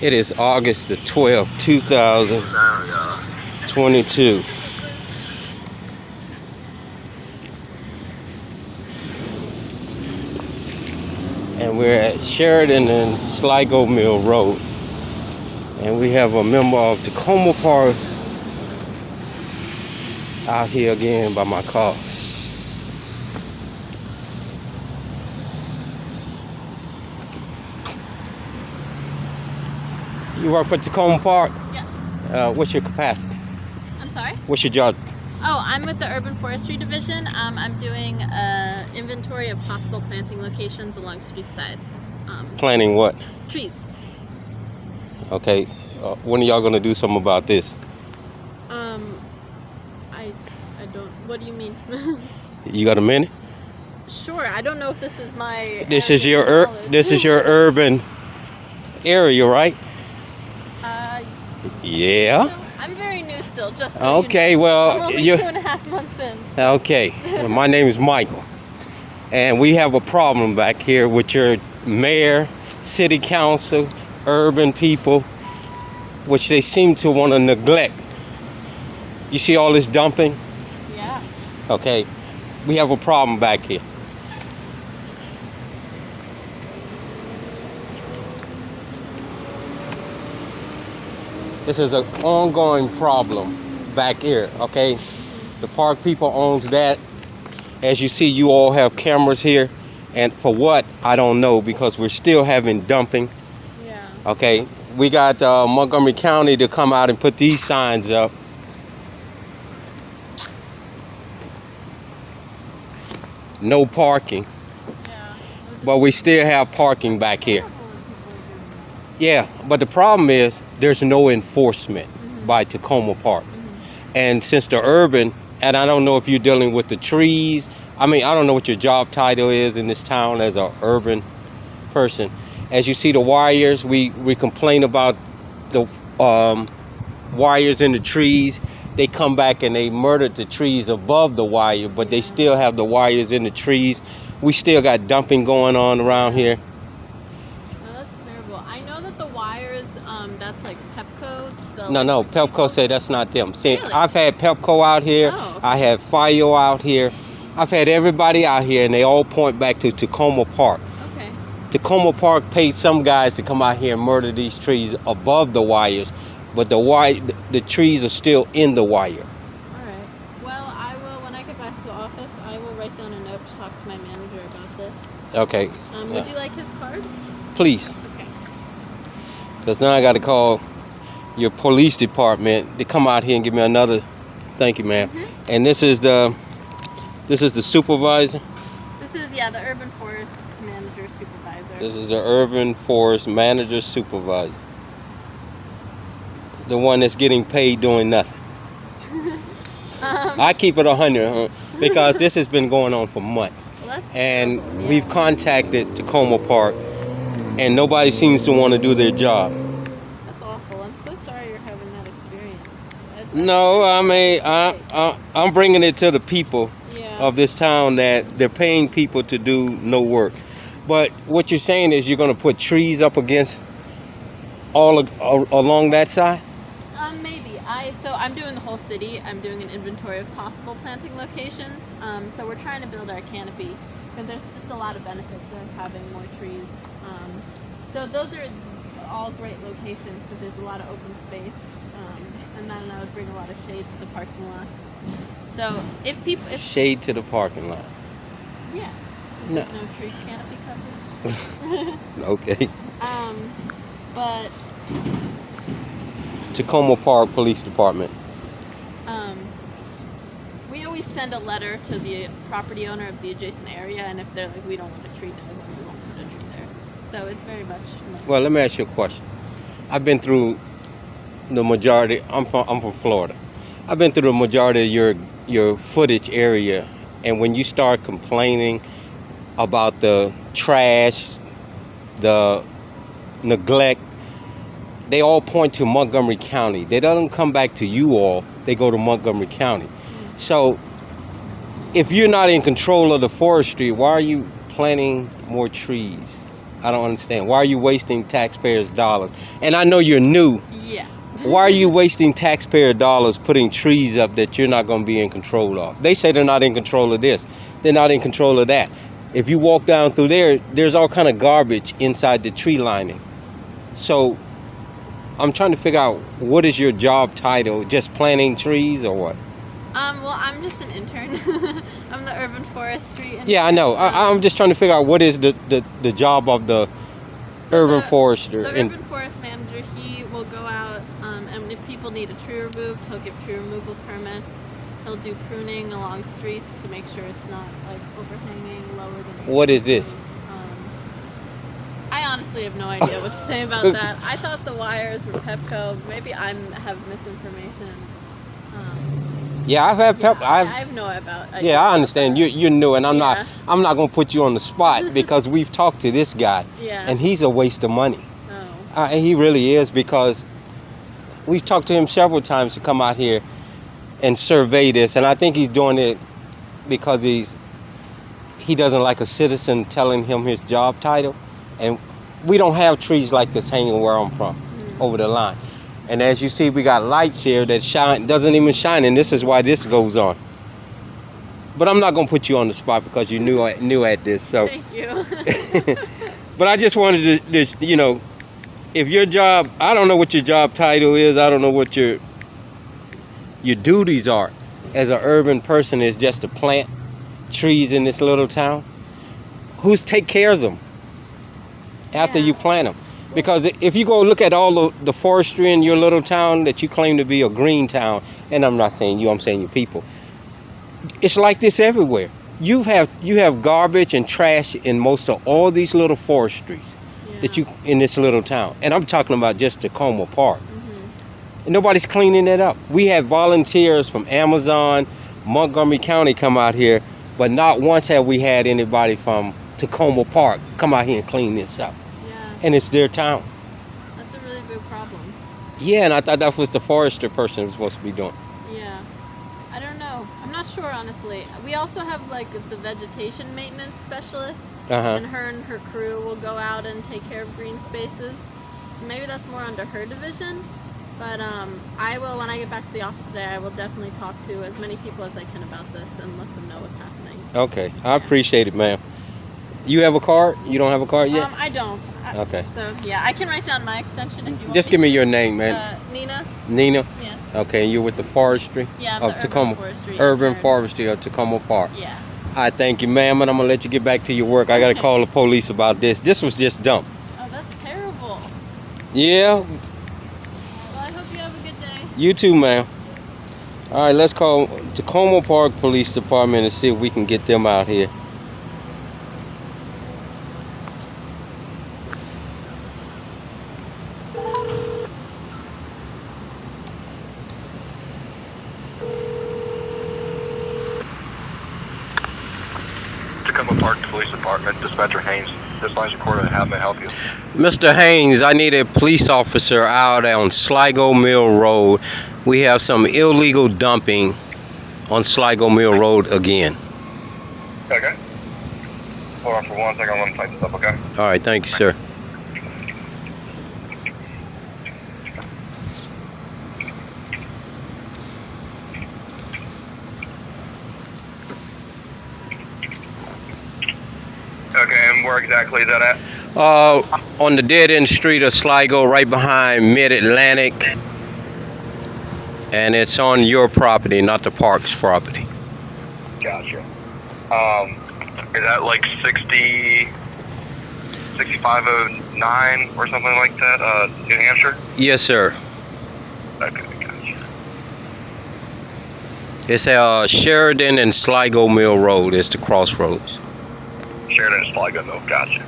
It is August the 12th, 2022. And we're at Sheridan and Sligo Mill Road. And we have a member of Takoma Park out here again by my car. You work for Takoma Park? Yes. What's your capacity? I'm sorry? What's your job? Oh, I'm with the Urban Forestry Division. I'm doing inventory of possible planting locations along street side. Planting what? Trees. Okay. When are y'all gonna do something about this? I don't. What do you mean? You got a minute? Sure. I don't know if this is my. This is your urban area, right? Yeah. No, I'm very new still. Just so Okay. you know. Well, I'm only you. 2.5 months in. Okay. Well, my name is Michael, and we have a problem back here with your mayor, city council, urban people, which they seem to want to neglect. You see all this dumping? Yeah. Okay. We have a problem back here. This is an ongoing problem back here, okay? The park people owns that. As you see, you all have cameras here. And for what, I don't know, because we're still having dumping. Yeah. Okay, we got Montgomery County to come out and put these signs up. No parking. Yeah. But we still have parking back here. Yeah, but the problem is there's no enforcement by Takoma Park. And since the urban, and I don't know if you're dealing with the trees, I don't know what your job title is in this town as an urban person. As you see the wires, we complain about the wires in the trees. They come back and they murdered the trees above the wire, but they still have the wires in the trees. We still got dumping going on around here. I know that the wires, that's like Pepco. No, Pepco said that's not them. See, Really? I've had Pepco out here. Oh, okay. I had FIO out here. I've had everybody out here, and they all point back to Takoma Park. Okay. Takoma Park paid some guys to come out here and murder these trees above the wires, but the trees are still in the wire. All right. Well, I will, when I get back to the office, I will write down a note to talk to my manager about this. Okay. Would you like his card? Please. Okay. Because now I got to call your police department to come out here and give me another. Thank you, ma'am. And this is the supervisor. This is, the urban forest manager supervisor. This is the urban forest manager supervisor. The one that's getting paid doing nothing. I keep it 100 because this has been going on for months. Well, that's And terrible, yeah. we've contacted Takoma Park, and nobody seems to want to do their job. That's awful. I'm so sorry you're having that experience. No, I'm bringing it to the people of this town that they're paying people to do no work. But what you're saying is you're going to put trees up against along that side? Maybe. So I'm doing the whole city. I'm doing an inventory of possible planting locations. So we're trying to build our canopy because there's just a lot of benefits of having more trees. So those are all great locations because there's a lot of open space. And then that would bring a lot of shade to the parking lots. So if Shade to the parking lot. Yeah. No. There's no tree canopy cover. Okay. But Takoma Park Police Department. we always send a letter to the property owner of the adjacent area, and if they're like, we don't want a tree there, then we won't put a tree there. So it's very much. Well, let me ask you a question. I've been through the majority. I'm from Florida. I've been through the majority of your footage area, and when you start complaining about the trash, the neglect, they all point to Montgomery County. They don't come back to you all. They go to Montgomery County. So if you're not in control of the forestry, why are you planting more trees? I don't understand. Why are you wasting taxpayers' dollars? And I know you're new. Yeah. Why are you wasting taxpayer dollars putting trees up that you're not going to be in control of? They say they're not in control of this. They're not in control of that. If you walk down through there, there's all kind of garbage inside the tree lining. So I'm trying to figure out, what is your job title? Just planting trees or what? Well, I'm just an intern. I'm the urban forestry intern. Yeah, I know. I'm just trying to figure out what is the job of the urban forester. The urban forest manager, he will go out, and if people need a tree removed, he'll give tree removal permits. He'll do pruning along streets to make sure it's not like overhanging, lower than. What is this? I honestly have no idea what to say about that. I thought the wires were Pepco. Maybe I have misinformation. Yeah, I've had I have no idea. Yeah, I understand. You're new, and I'm Yeah. not gonna put you on the spot because we've talked to this guy, Yeah. and he's a waste of money. Oh. He really is, because we've talked to him several times to come out here and survey this, and I think he's doing it because he doesn't like a citizen telling him his job title, and we don't have trees like this hanging where I'm from over the line. And as you see, we got lights here that doesn't even shine, and this is why this goes on. But I'm not gonna put you on the spot because you're new at this. So, Thank you. but I just wanted to, if your job, I don't know what your job title is. I don't know what your duties are as an urban person, is just to plant trees in this little town. Who's take care of them after you plant them? Because if you go look at all the forestry in your little town that you claim to be a green town, and I'm not saying you, I'm saying your people, it's like this everywhere. You have garbage and trash in most of all these little forestries that you in this little town, and I'm talking about just Takoma Park. And nobody's cleaning it up. We have volunteers from Amazon, Montgomery County come out here, but not once have we had anybody from Takoma Park come out here and clean this up. And it's their town. That's a really big problem. Yeah, and I thought that was the forester person was supposed to be doing. Yeah. I don't know. I'm not sure, honestly. We also have like the vegetation maintenance specialist, and her crew will go out and take care of green spaces. So maybe that's more under her division. But I will, when I get back to the office today, I will definitely talk to as many people as I can about this and let them know what's happening. Okay, I appreciate it, ma'am. You have a card? You don't have a card yet? I don't. Okay. So yeah, I can write down my extension if you want. Just give me your name, man. Nina. Nina? Yeah. Okay, and you're with the forestry of Takoma. Urban forestry of Takoma Park. Yeah. I thank you, ma'am, and I'm gonna let you get back to your work. I gotta call the police about this. This was just dumb. Oh, that's terrible. Yeah. Well, I hope you have a good day. You too, ma'am. All right, let's call Takoma Park Police Department and see if we can get them out here. Takoma Park Police Department, Dispatcher Haynes. This line's recorded. How may I help you? Mr. Haynes, I need a police officer out on Sligo Mill Road. We have some illegal dumping on Sligo Mill Road again. Okay. Hold on for 1 second. Let me type this up, okay? All right, thank you, sir. Okay, and where exactly is that at? On the dead-end street of Sligo, right behind Mid-Atlantic. And it's on your property, not the park's property. Gotcha. Is that like 6509 or something like that, New Hampshire? Yes, sir. Okay, gotcha. It's Sheridan and Sligo Mill Road. It's the crossroads. Sheridan and Sligo Mill, gotcha.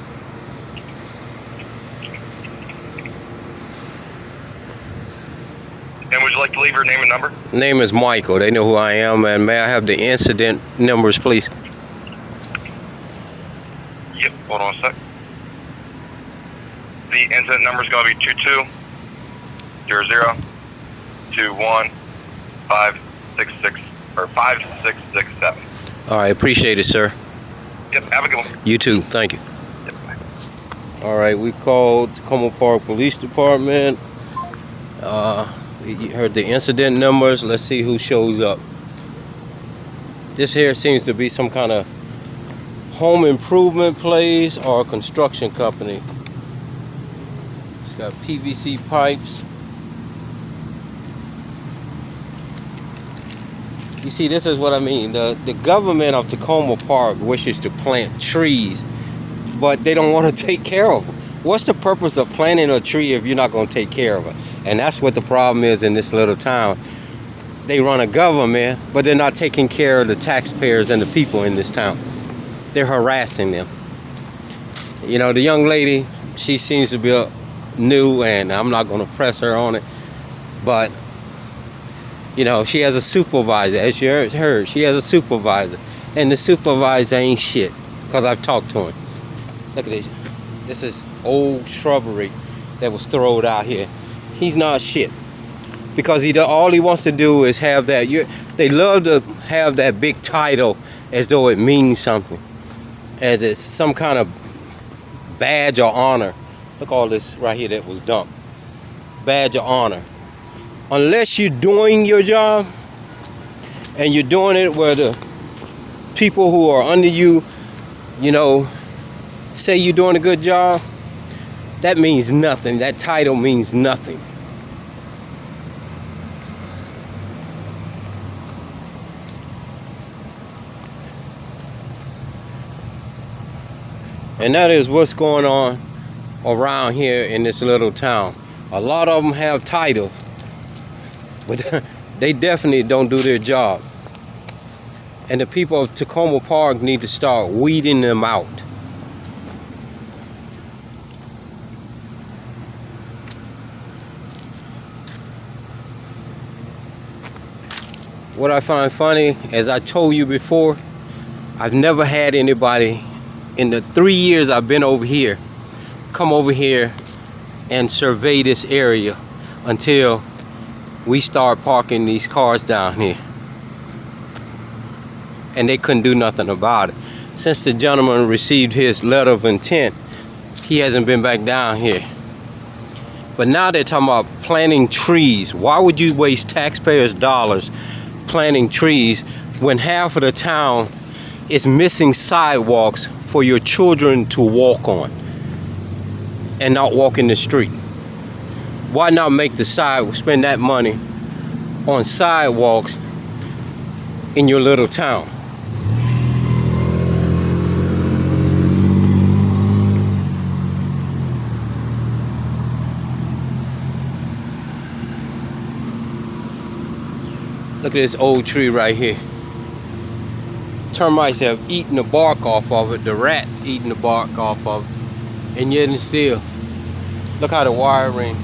And would you like to leave your name and number? Name is Michael. They know who I am. And may I have the incident numbers, please? Yep, hold on a sec. The incident number is going to be 2200215667 or 5667. All right, appreciate it, sir. Yep, have a good one. You too. Thank you. Yep, bye. All right, we called Takoma Park Police Department. You heard the incident numbers. Let's see who shows up. This here seems to be some kind of home improvement place or construction company. It's got PVC pipes. You see, this is what I mean. The government of Takoma Park wishes to plant trees, but they don't want to take care of them. What's the purpose of planting a tree if you're not going to take care of it? And that's what the problem is in this little town. They run a government, but they're not taking care of the taxpayers and the people in this town. They're harassing them. You know, the young lady, she seems to be new, and I'm not going to press her on it. But, you know, she has a supervisor. As you heard, she has a supervisor. And the supervisor ain't shit, because I've talked to him. Look at this. This is old shrubbery that was thrown out here. He's not shit. Because all he wants to do is have that. They love to have that big title as though it means something. As it's some kind of badge or honor. Look all this right here that was dumped. Badge of honor. Unless you're doing your job and you're doing it where the people who are under you, you know, say you're doing a good job, that means nothing. That title means nothing. And that is what's going on around here in this little town. A lot of them have titles, but they definitely don't do their job. And the people of Takoma Park need to start weeding them out. What I find funny, as I told you before, I've never had anybody in the 3 years I've been over here come over here and survey this area until we start parking these cars down here. And they couldn't do nothing about it. Since the gentleman received his letter of intent, he hasn't been back down here. But now they're talking about planting trees. Why would you waste taxpayers' dollars planting trees when half of the town is missing sidewalks for your children to walk on and not walk in the street? Why not make the spend that money on sidewalks in your little town? Look at this old tree right here. Termites have eaten the bark off of it. The rats eating the bark off of it. And yet and still, look how the wiring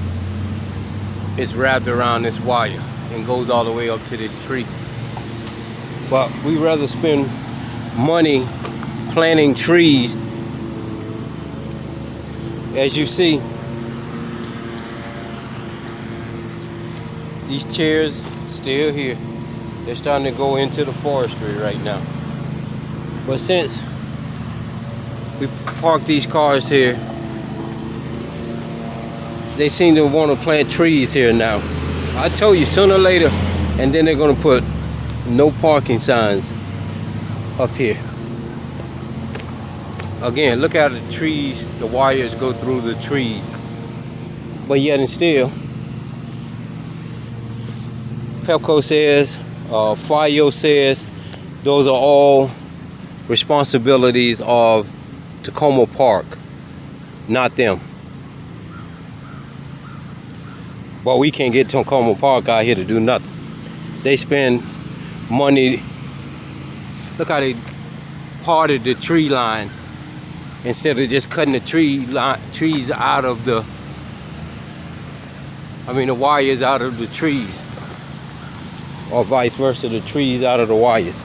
is wrapped around this wire and goes all the way up to this tree. But we rather spend money planting trees. As you see, these chairs still here. They're starting to go into the forestry right now. But since we parked these cars here, they seem to want to plant trees here now. I told you sooner or later, and then they're going to put no parking signs up here. Again, look at the trees, the wires go through the trees. But yet and still, Pepco says, FIO says, those are all responsibilities of Takoma Park, not them. But we can't get Takoma Park out here to do nothing. They spend money. Look how they parted the tree line instead of just cutting the trees out of the, the wires out of the trees, or vice versa, the trees out of the wires.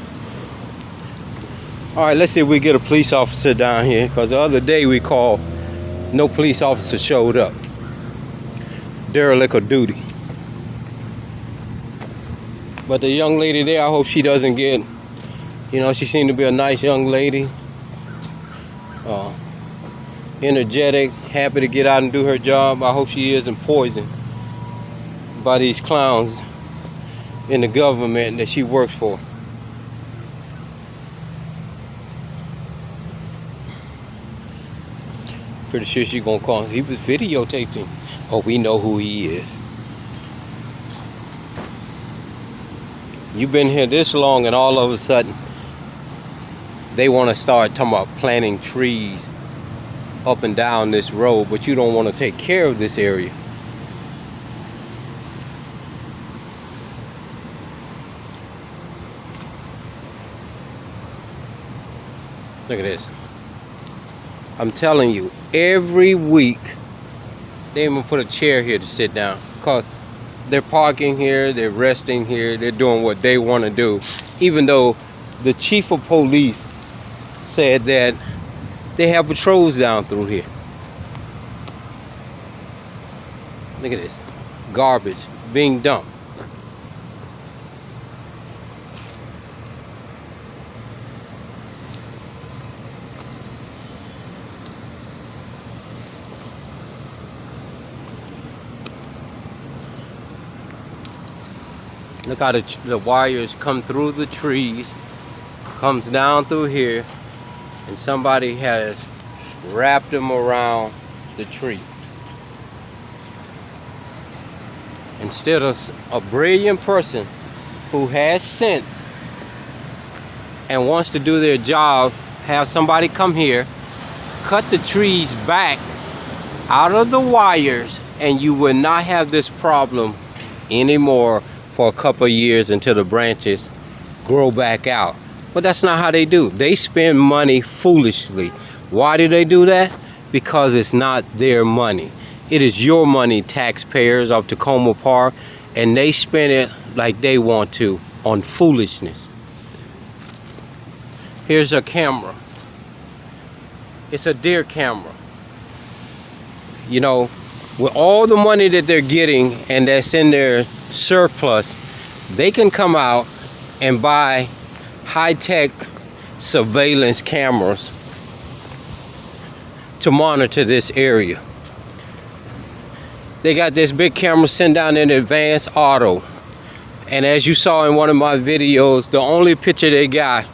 All right, let's see if we get a police officer down here, because the other day we called, no police officer showed up. Derelict of duty. But the young lady there, I hope she doesn't get, she seemed to be a nice young lady. energetic, happy to get out and do her job. I hope she isn't poisoned by these clowns in the government that she works for. Pretty sure she's gonna call him. He was videotaping. Oh, we know who he is. You've been here this long and all of a sudden they want to start talking about planting trees up and down this road, but you don't want to take care of this area. Look at this. I'm telling you, every week they even put a chair here to sit down, because they're parking here, they're resting here, they're doing what they want to do, even though the chief of police said that they have patrols down through here. Look at this. Garbage being dumped. Look how the wires come through the trees, comes down through here, and somebody has wrapped them around the tree. Instead of a brilliant person who has sense and wants to do their job, have somebody come here, cut the trees back out of the wires, and you will not have this problem anymore for a couple of years until the branches grow back out. But that's not how they do. They spend money foolishly. Why do they do that? Because it's not their money. It is your money, taxpayers of Takoma Park, and they spend it like they want to on foolishness. Here's a camera. It's a deer camera. You know, with all the money that they're getting and that's in their surplus, they can come out and buy high-tech surveillance cameras to monitor this area. They got this big camera sent down in advanced auto, and as you saw in one of my videos, the only picture they got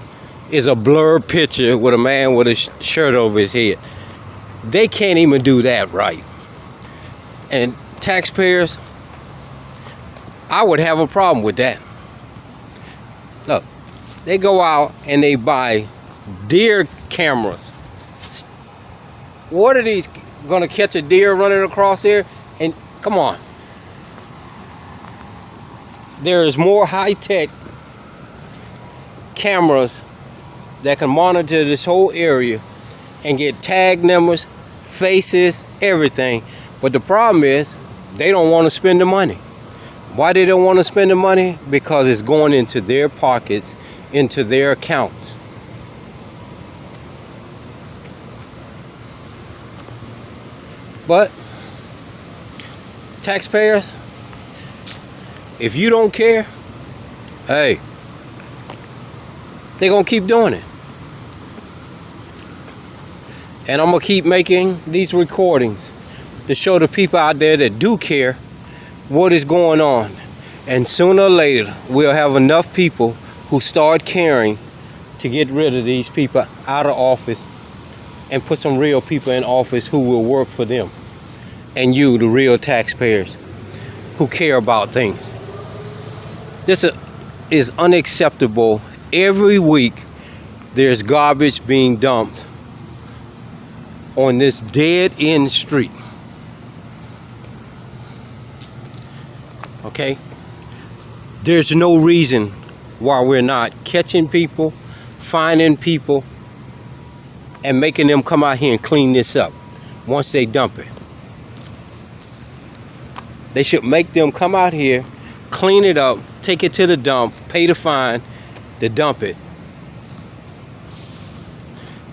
is a blurred picture with a man with a shirt over his head. They can't even do that right. And taxpayers, I would have a problem with that. Look, they go out and they buy deer cameras. What are these gonna catch a deer running across here? And come on. There is more high-tech cameras that can monitor this whole area and get tag numbers, faces, everything. But the problem is, they don't want to spend the money. Why they don't want to spend the money? Because it's going into their pockets, into their accounts. But taxpayers, if you don't care, hey, they're gonna keep doing it. And I'm gonna keep making these recordings to show the people out there that do care what is going on. And sooner or later, we'll have enough people who start caring to get rid of these people out of office and put some real people in office who will work for them. And you, the real taxpayers, who care about things. This is unacceptable. Every week, there's garbage being dumped on this dead-end street. Okay? There's no reason why we're not catching people, finding people, and making them come out here and clean this up once they dump it. They should make them come out here, clean it up, take it to the dump, pay the fine to dump it.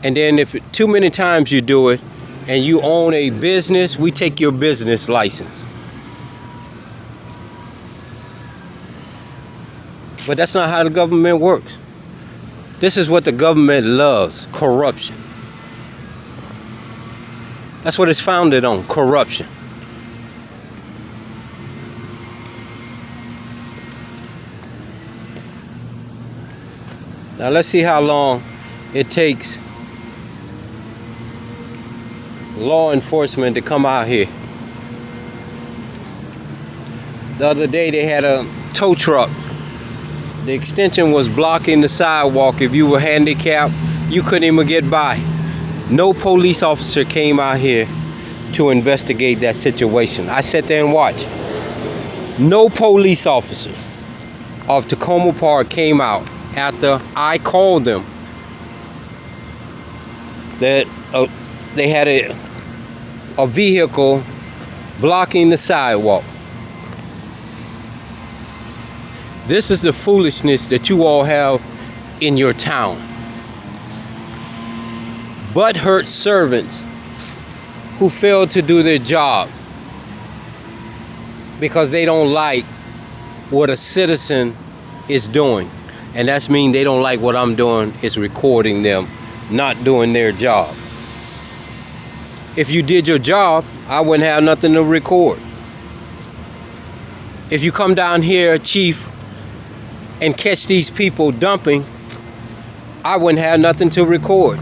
And then if too many times you do it and you own a business, we take your business license. But that's not how the government works. This is what the government loves: corruption. That's what it's founded on, corruption. Now let's see how long it takes law enforcement to come out here. The other day they had a tow truck. The extension was blocking the sidewalk. If you were handicapped, you couldn't even get by. No police officer came out here to investigate that situation. I sat there and watched. No police officer of Takoma Park came out after I called them that they had a vehicle blocking the sidewalk. This is the foolishness that you all have in your town. Butthurt servants who fail to do their job because they don't like what a citizen is doing. And that's mean they don't like what I'm doing is recording them not doing their job. If you did your job, I wouldn't have nothing to record. If you come down here, Chief, and catch these people dumping, I wouldn't have nothing to record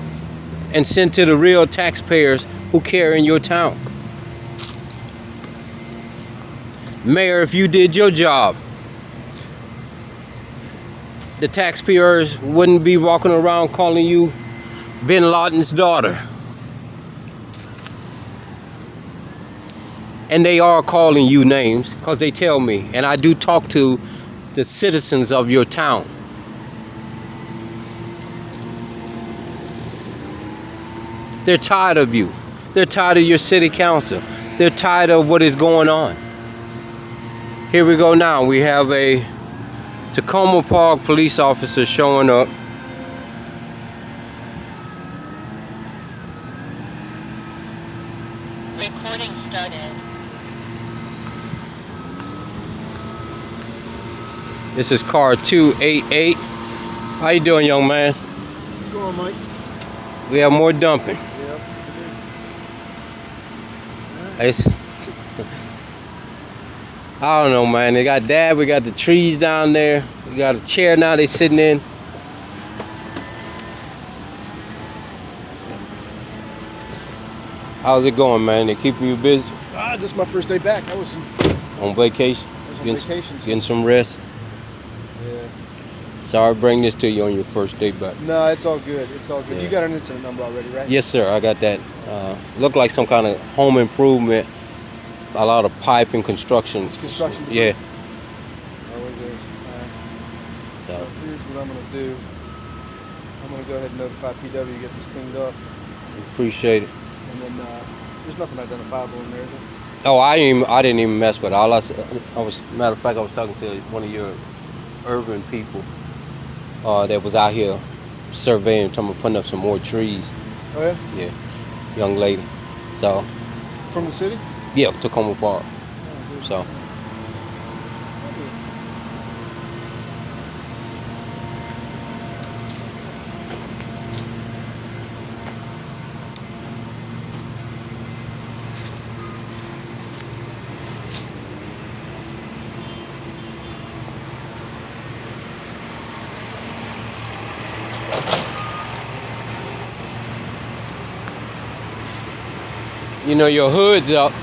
and send to the real taxpayers who care in your town. Mayor, if you did your job, the taxpayers wouldn't be walking around calling you Bin Laden's daughter. And they are calling you names because they tell me, and I do talk to the citizens of your town. They're tired of you. They're tired of your city council. They're tired of what is going on. Here we go now. We have a Takoma Park police officer showing up. Recording started. This is car 288. How you doing, young man? What's going on, Mike? We have more dumping. Yep. It's, I don't know, man. They got that. We got the trees down there. We got a chair now they sitting in. How's it going, man? They keeping you busy? This is my first day back. I was On vacation? on Getting, vacation. getting some rest? Yeah. Sorry to bring this to you on your first day back. No, it's all good. It's all good. Yeah. You got an incident number already, right? Yes, sir. I got that. Looked like some kind of home improvement. A lot of pipe and construction. It's construction. Yeah. Always is. So So here's what I'm going to do. I'm going to go ahead and notify PW, get this cleaned up, appreciate it. and then there's nothing identifiable in there, is there? Oh, I didn't even mess with it. All I was, matter of fact, I was talking to one of your urban people that was out here surveying, talking about putting up some more trees. Oh, yeah? Yeah, young lady. So, From the city? yeah, Takoma Park. Oh, good. So, you know your hood's up. Yeah,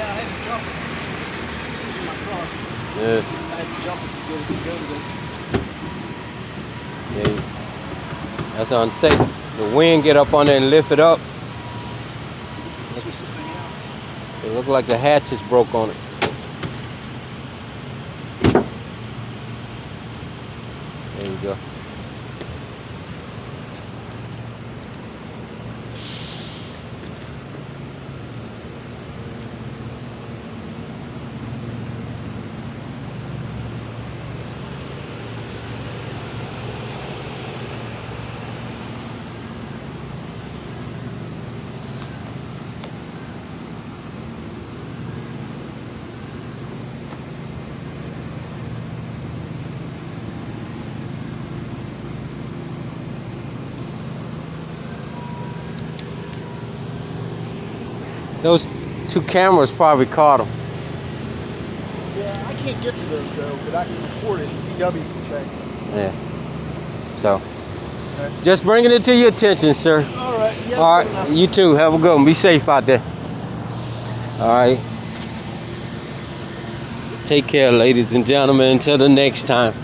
I had to jump it. This is in my car. Yeah, I had to jump it to go today. yeah. That's unsafe. The wind get up on there and lift it up. Switch this thing out. It looked like the hatches broke on it. There you go. Those two cameras probably caught them. Yeah, I can't get to those though, but I can report it. PW can check. Yeah. So, just bringing it to your attention, sir. All right. Yeah, All right. You too. Have a good one. Be safe out there. All right. Take care, ladies and gentlemen. Until the next time.